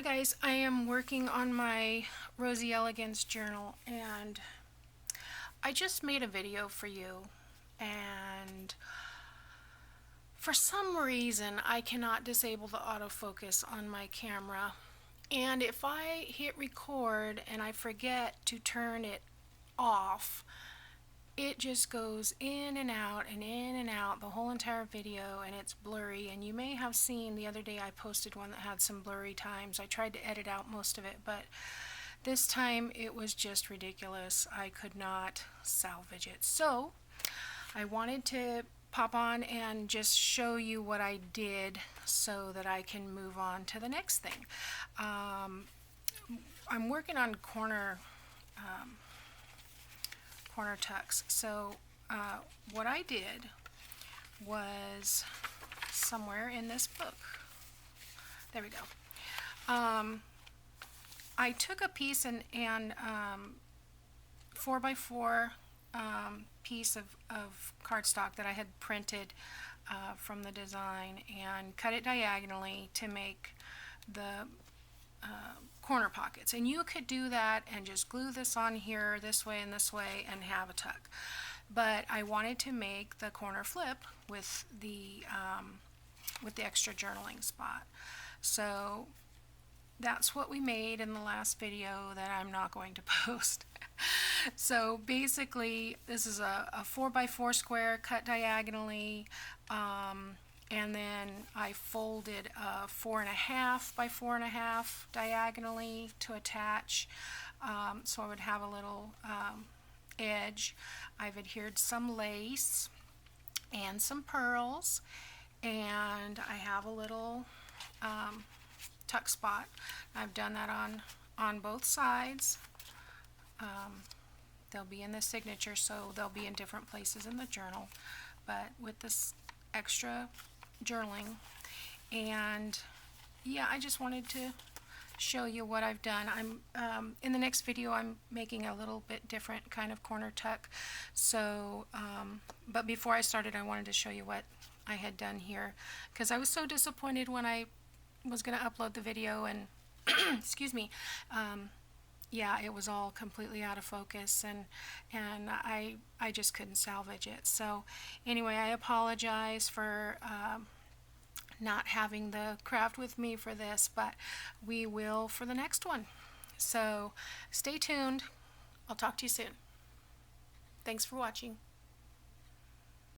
guys, I am working on my Rosy Elegance Journal, and I just made a video for you, and for some reason I cannot disable the autofocus on my camera, and if I hit record and I forget to turn it off, it just goes in and out and in and out the whole entire video, and it's blurry. And you may have seen the other day I posted one that had some blurry times. I tried to edit out most of it, but this time it was just ridiculous. I could not salvage it. So I wanted to pop on and just show you what I did so that I can move on to the next thing. I'm working on corner tucks. So what I did was somewhere in this book. There we go. I took a piece and 4x4 piece of cardstock that I had printed from the design and cut it diagonally to make the corner pockets. And you could do that and just glue this on here this way and have a tuck. But I wanted to make the corner flip with the extra journaling spot. So that's what we made in the last video that I'm not going to post. So basically this is a 4x4 square cut diagonally, and then I folded a 4.5 by 4.5 diagonally to attach, so I would have a little edge. I've adhered some lace and some pearls, and I have a little tuck spot. I've done that on both sides. They'll be in the signature, so they'll be in different places in the journal, but with this extra journaling. And yeah, I just wanted to show you what I've done. I'm in the next video I'm making a little bit different kind of corner tuck, so but before I started I wanted to show you what I had done here, because I was so disappointed when I was going to upload the video and excuse me, yeah, it was all completely out of focus, and I just couldn't salvage it. So anyway, I apologize for not having the craft with me for this, but we will for the next one. So stay tuned. I'll talk to you soon. Thanks for watching.